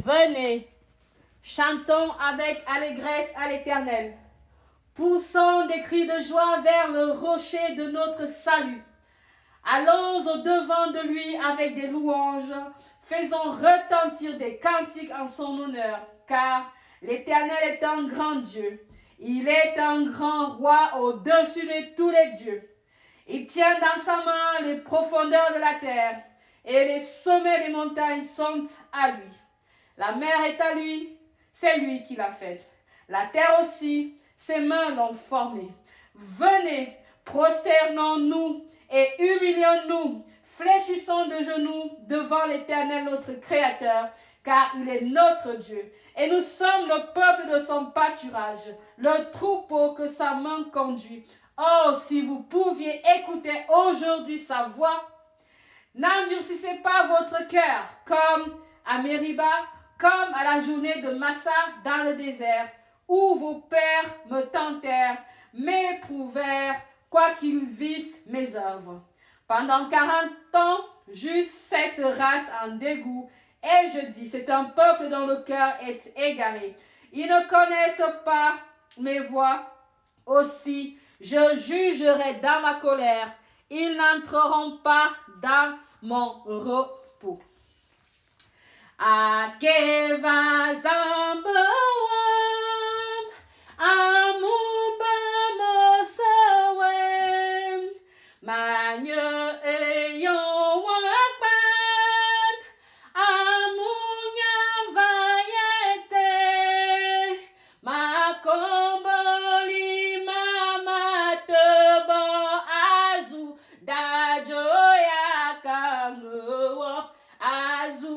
Venez, chantons avec allégresse à l'Éternel. Poussons des cris de joie vers le rocher de notre salut. Allons au-devant de lui avec des louanges. Faisons retentir des cantiques en son honneur, car l'Éternel est un grand Dieu. Il est un grand roi au-dessus de tous les dieux. Il tient dans sa main les profondeurs de la terre, et les sommets des montagnes sont à lui. La mer est à lui, c'est lui qui l'a faite. La terre aussi, ses mains l'ont formée. Venez, prosternons-nous et humilions-nous, fléchissons de genoux devant l'Éternel notre Créateur, car il est notre Dieu, et nous sommes le peuple de son pâturage, le troupeau que sa main conduit. Oh, si vous pouviez écouter aujourd'hui sa voix, n'endurcissez pas votre cœur, comme à Mériba, comme à la journée de Massa dans le désert, où vos pères me tentèrent, m'éprouvèrent, quoiqu'ils vissent mes œuvres. Pendant 40 ans, j'eus cette race en dégoût, et je dis, c'est un peuple dont le cœur est égaré. Ils ne connaissent pas mes voies. Aussi, je jugerai dans ma colère. Ils n'entreront pas dans mon repos. Akeva Zambawam, Amubamo Sawem, Manye Eyon Wakban, Amunya Vayete, Makomboli Mama Tebo Azu, Dajoya Kango Azu.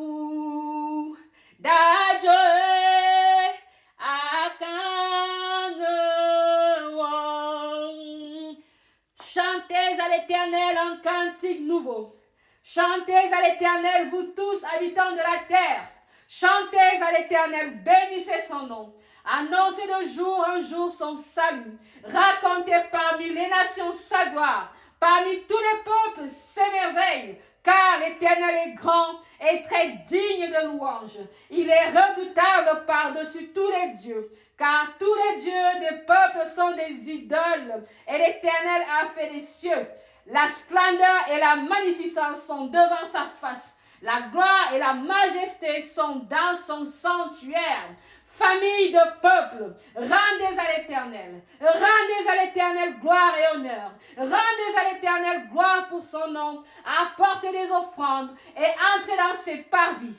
Chantez à l'Éternel un cantique nouveau. Chantez à l'Éternel, vous tous habitants de la terre. Chantez à l'Éternel, bénissez son nom. Annoncez de jour en jour son salut. Racontez parmi les nations sa gloire. Parmi tous les peuples ses merveilles. Car l'Éternel est grand et très digne de louange. Il est redoutable par-dessus tous les dieux. Car tous les dieux des peuples sont des idoles. Et l'Éternel a fait les cieux. La splendeur et la magnificence sont devant sa face. La gloire et la majesté sont dans son sanctuaire. Famille de peuple, rendez à l'Éternel. Rendez à l'Éternel gloire et honneur. Rendez à l'Éternel gloire pour son nom. Apportez des offrandes et entrez dans ses parvis.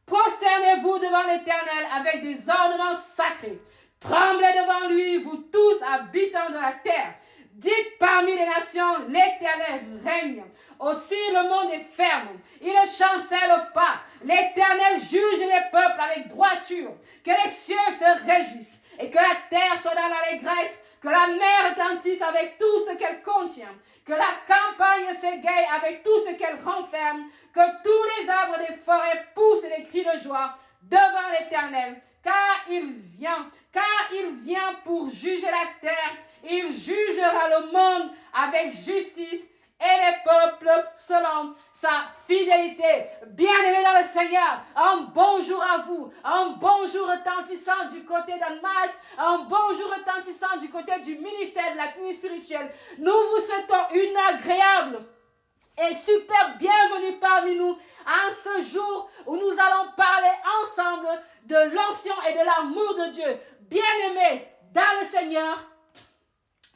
Prosternez-vous devant l'Éternel avec des ornements sacrés. Tremblez devant lui, vous tous habitants de la terre. Dites parmi les nations, l'Éternel règne. Aussi le monde est ferme, il ne chancelle pas. L'Éternel juge les peuples avec droiture. Que les cieux se réjouissent et que la terre soit dans l'allégresse. Que la mer retentisse avec tout ce qu'elle contient. Que la campagne s'égaye avec tout ce qu'elle renferme. Que tous les arbres des forêts poussent des cris de joie devant l'Éternel. Car il vient pour juger la terre. Il jugera le monde avec justice et les peuples selon sa fidélité. Bien-aimés dans le Seigneur, un bonjour à vous, un bonjour retentissant du côté d'Annemasse, un bonjour retentissant du côté du ministère de la clinique spirituelle. Nous vous souhaitons une agréable et super bienvenue parmi nous en ce jour où nous allons parler ensemble de l'onction et de l'amour de Dieu. Bien-aimés dans le Seigneur,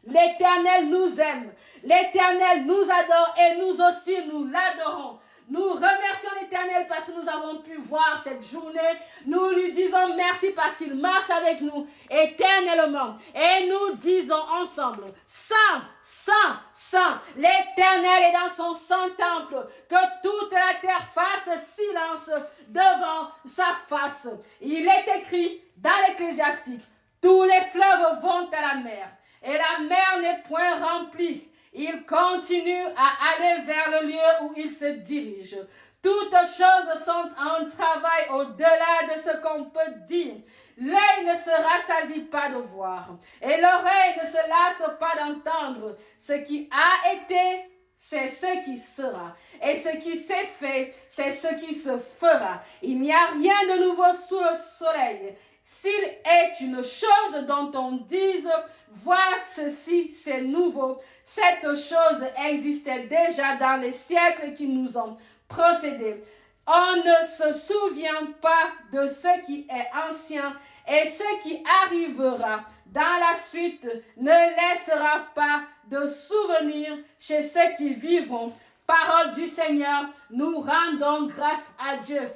l'Éternel nous aime, l'Éternel nous adore et nous aussi nous l'adorons. Nous remercions l'Éternel parce que nous avons pu voir cette journée. Nous lui disons merci parce qu'il marche avec nous éternellement. Et nous disons ensemble, Saint, Saint, Saint, l'Éternel est dans son saint temple. Que toute la terre fasse silence devant sa face. Il est écrit dans l'Ecclésiastique, tous les fleuves vont à la mer. Et la mer n'est point remplie. Il continue à aller vers le lieu où il se dirige. Toutes choses sont en travail au-delà de ce qu'on peut dire. L'œil ne se rassasie pas de voir, et l'oreille ne se lasse pas d'entendre ce qui a été, c'est ce qui sera. Et ce qui s'est fait, c'est ce qui se fera. Il n'y a rien de nouveau sous le soleil. S'il est une chose dont on dise, vois ceci, c'est nouveau, cette chose existait déjà dans les siècles qui nous ont précédés. On ne se souvient pas de ce qui est ancien et ce qui arrivera dans la suite ne laissera pas de souvenir chez ceux qui vivront. Parole du Seigneur, nous rendons grâce à Dieu.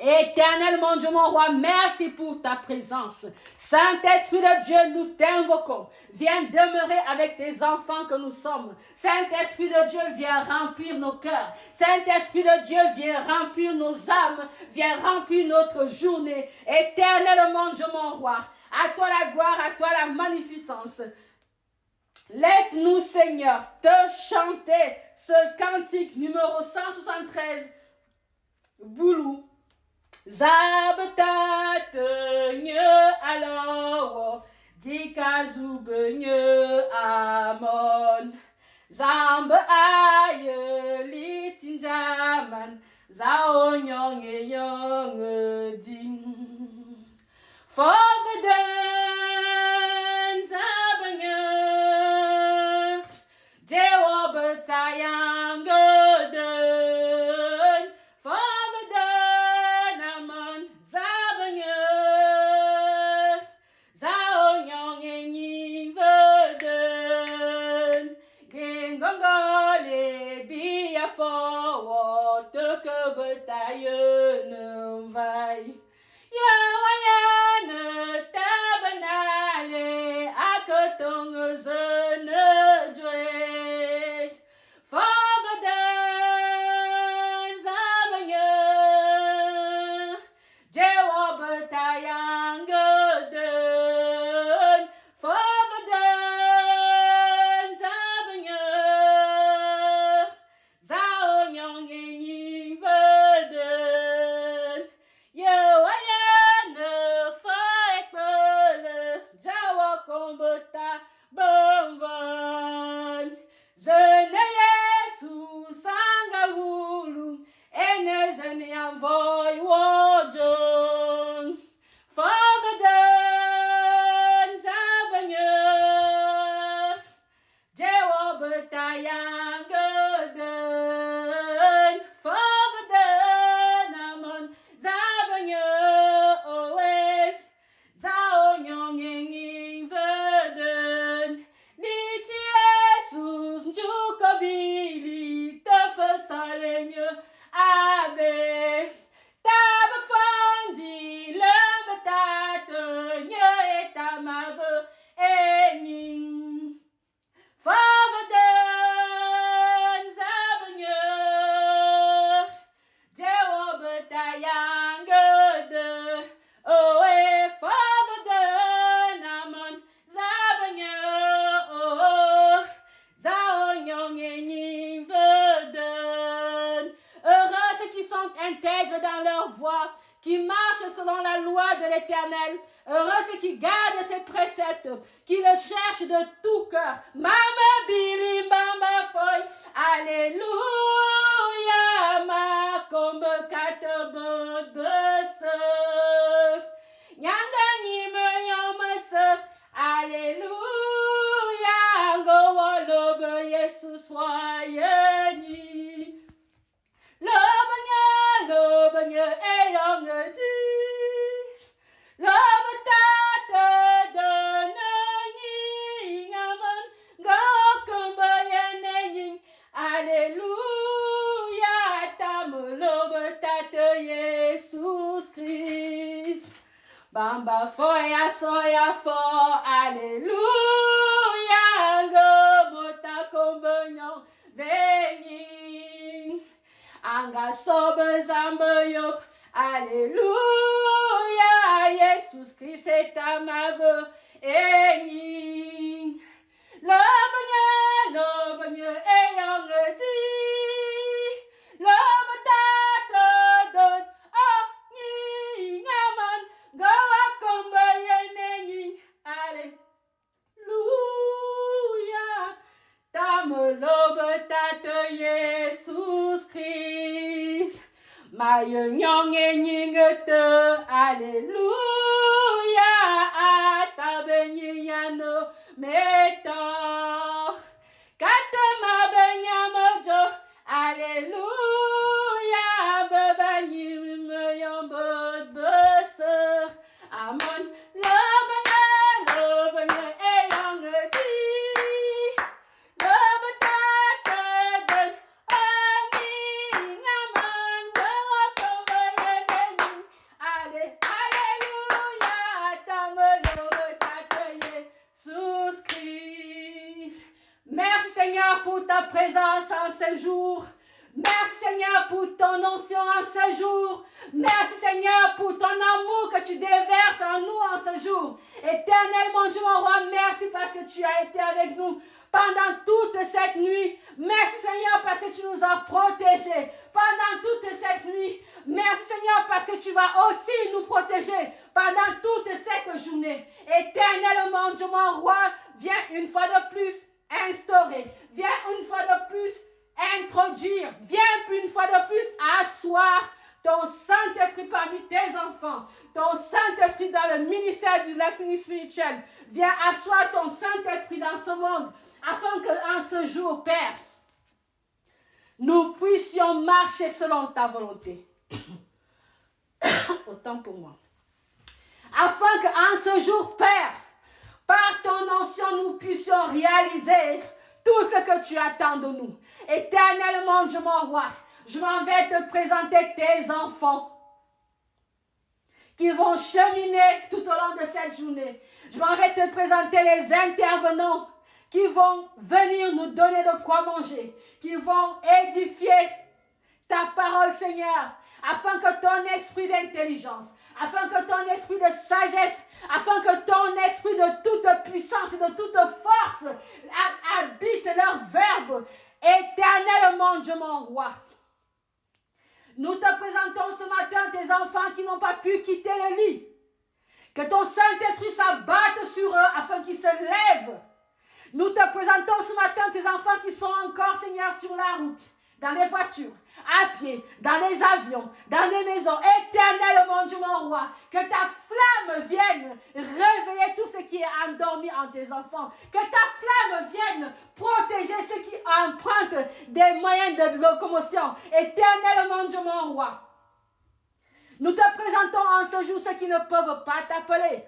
Éternel mon Dieu, mon roi, merci pour ta présence. Saint-Esprit de Dieu, nous t'invoquons. Viens demeurer avec tes enfants que nous sommes. Saint-Esprit de Dieu, viens remplir nos cœurs. Saint-Esprit de Dieu, viens remplir nos âmes. Viens remplir notre journée. Éternel mon Dieu, mon roi, à toi la gloire, à toi la magnificence. Laisse-nous, Seigneur, te chanter ce cantique numéro 173, Boulou. Zabtat nye alo dikazub nye amon zamb aye litinjaman zaonyong yong ding Fovden zabanya jewob tayang dans leur voie, qui marchent selon la loi de l'Éternel. Heureux ceux qui gardent ses préceptes, qui le cherchent de tout cœur. Mama Billy, Mama Foy, Alléluia, ma combe katobot bese. Nyanga nime yomese, Alléluia, go wolobe Yesu soyeni. Lobanya eyong di. Lobata de nani ngaman go kumba yeneng. Alléluia, tam lobata Jesus Christ. Bamba foya soya fo. Alléluia, go mota kombanyon veni. Anga sobe zambe yok. Alléluia, Jesus Christ est à ma veuve. Eni. Lobanya, eyong di. Lobata don. Oh, ni ngaman. Go akomba yenengi. Alléluia. Ta nyong e nyingete. Alléluia. Atabenyano meto. Katama benyamojo. Alléluia. Bebanyim yombod bese. Amon lobanya eyong ti. Merci Seigneur pour ta présence en ce jour. Merci Seigneur pour ton onction en ce jour. Merci Seigneur pour ton amour que tu déverses en nous en ce jour. Éternel mon Dieu, mon roi, merci parce que tu as été avec nous pendant toute cette nuit. Merci Seigneur parce que tu nous as protégés pendant toute cette nuit. Merci Seigneur parce que tu vas aussi nous protéger pendant toute cette journée. Éternel mon Dieu, mon roi, viens une fois de plus instaurer. Viens une fois de plus introduire. Viens une fois de plus asseoir ton Saint-Esprit parmi tes enfants. Ton Saint-Esprit dans le ministère de la clinique spirituelle. Viens asseoir ton Saint-Esprit dans ce monde. Afin qu'en ce jour, Père, nous puissions marcher selon ta volonté. Autant pour moi. Afin qu'en ce jour, Père, par ton onction, nous puissions réaliser tout ce que tu attends de nous. Éternellement, Dieu mon roi, je m'en vais te présenter tes enfants qui vont cheminer tout au long de cette journée. Je m'en vais te présenter les intervenants qui vont venir nous donner de quoi manger, qui vont édifier ta parole, Seigneur, afin que ton esprit d'intelligence, afin que ton esprit de sagesse, afin que ton esprit de toute puissance et de toute force habite leur verbe. Éternellement, Dieu mon roi, nous te présentons ce matin tes enfants qui n'ont pas pu quitter le lit. Que ton Saint-Esprit s'abatte sur eux afin qu'ils se lèvent. Nous te présentons ce matin tes enfants qui sont encore, Seigneur, sur la route, dans les voitures, à pied, dans les avions, dans les maisons. Éternel, mon Dieu, mon roi, que ta flamme vienne réveiller tout ce qui est endormi en tes enfants. Que ta flamme vienne protéger ceux qui empruntent des moyens de locomotion. Éternel, mon Dieu, mon roi, nous te présentons en ce jour ceux qui ne peuvent pas t'appeler,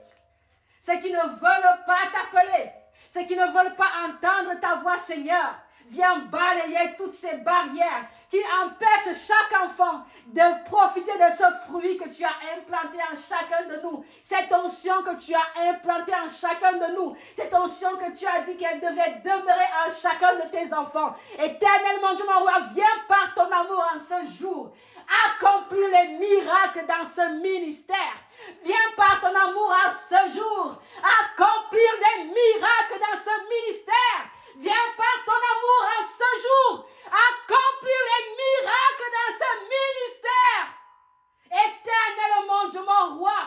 ceux qui ne veulent pas t'appeler, ceux qui ne veulent pas entendre ta voix, Seigneur. Viens balayer toutes ces barrières qui empêchent chaque enfant de profiter de ce fruit que tu as implanté en chacun de nous. Cette onction que tu as implantée en chacun de nous. Cette onction que tu as dit qu'elle devait demeurer en chacun de tes enfants. Éternellement, Dieu mon roi, viens par ton amour en ce jour accomplir les miracles dans ce ministère. Viens par ton amour en ce jour accomplir des miracles dans ce ministère. Viens par ton amour en ce jour accomplir les miracles dans ce ministère. Éternellement, Dieu mon roi,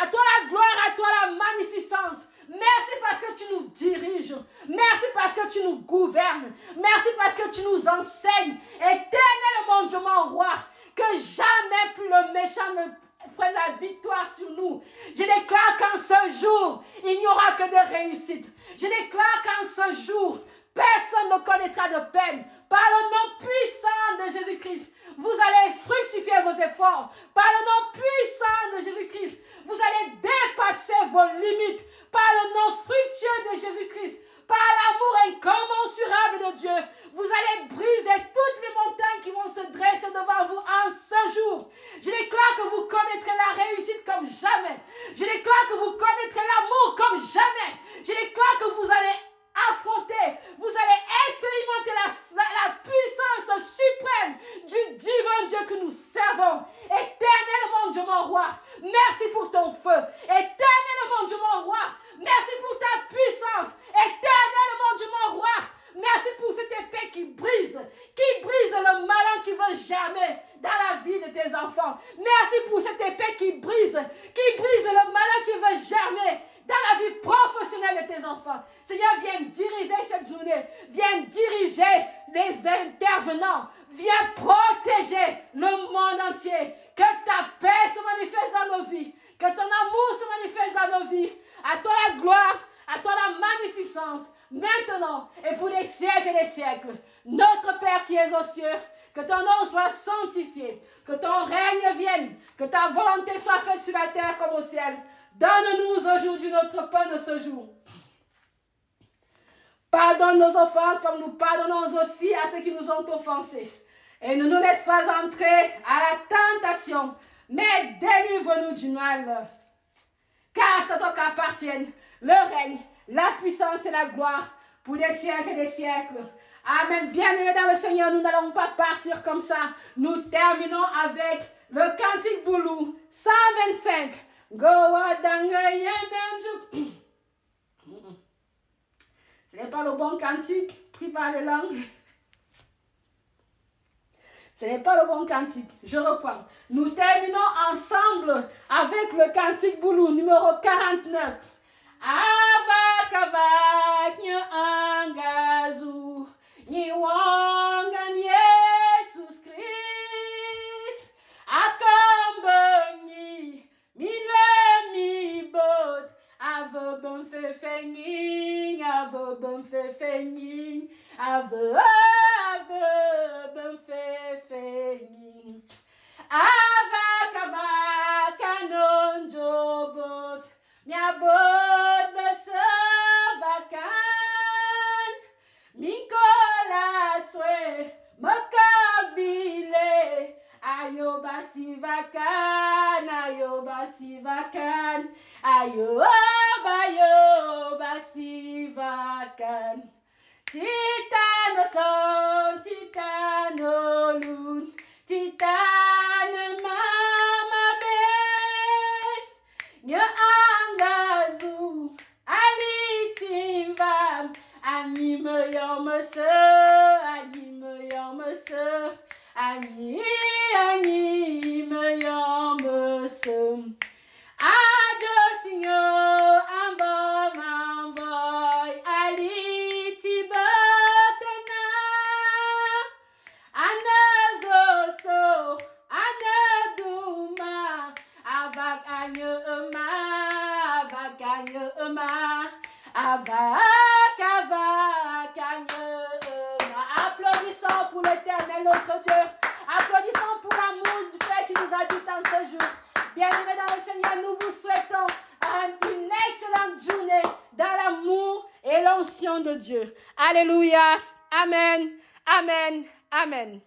à toi la gloire, à toi la magnificence. Merci parce que tu nous diriges. Merci parce que tu nous gouvernes. Merci parce que tu nous enseignes. Éternellement, Dieu mon roi, que jamais plus le méchant ne prenne la victoire sur nous. Je déclare qu'en ce jour, il n'y aura que de réussite. Je déclare qu'en ce jour, personne ne connaîtra de peine. Par le nom puissant de Jésus-Christ, vous allez fructifier vos efforts. Par le nom puissant de Jésus-Christ, vous allez dépasser vos limites. Par le nom fructueux de Jésus-Christ, par l'amour incommensurable de Dieu, vous allez briser toutes les montagnes qui vont se dresser devant vous en ce jour. Je déclare que vous connaîtrez la réussite comme jamais. Je déclare que vous connaîtrez l'amour comme jamais. Je déclare que vous allez affronter, vous allez expérimenter la puissance suprême du divin Dieu que nous servons. Éternellement, Dieu mon roi, merci pour ton feu. Éternellement, Dieu mon roi, merci pour ta puissance. Éternellement, Dieu mon roi, merci pour cette épée qui brise le malin qui veut germer dans la vie de tes enfants. Merci pour cette épée qui brise le malin qui veut germer dans la vie professionnelle de tes enfants. Seigneur, viens diriger cette journée. Viens diriger les intervenants. Viens protéger le monde entier. Que ta paix se manifeste dans nos vies. Que ton amour se manifeste dans nos vies. À toi la gloire, à toi la magnificence. Maintenant et pour des siècles et des siècles. Notre Père qui es aux cieux, que ton nom soit sanctifié. Que ton règne vienne. Que ta volonté soit faite sur la terre comme au ciel. Donne-nous aujourd'hui notre pain de ce jour. Pardonne nos offenses comme nous pardonnons aussi à ceux qui nous ont offensés. Et ne nous laisse pas entrer à la tentation, mais délivre-nous du mal. Car c'est toi qu'appartiennent le règne, la puissance et la gloire pour des siècles et des siècles. Amen. Bien-aimés dans le Seigneur, nous n'allons pas partir comme ça. Nous terminons avec le cantique Boulou 125. Ce n'est pas le bon cantique, pris par les langues. Ce n'est pas le bon cantique. Je reprends. Nous terminons ensemble avec le cantique Boulou numéro 49. Avak avak nye angazu nye wangan Jesus Christ akambani mile mi bot ave ben fefeni ave ben fefeni ave ben fefeni avak avak anon jobot mia bot besavakan minkola swe makabile ayoba sivakan ayoba sivakan titano son titano lun titano mama ben nya angazu alitimvam anime yomse anime yomse anime yomse Adieu Seigneur envoy alitibetena anezoso aneduma avak anye Applaudissons pour l'Éternel notre Dieu. Applaudissons pour l'amour du Père qui nous habite en ce jour. Bien-aimés dans le Seigneur, nous vous souhaitons une excellente journée dans l'amour et l'onction de Dieu. Alléluia. Amen. Amen. Amen.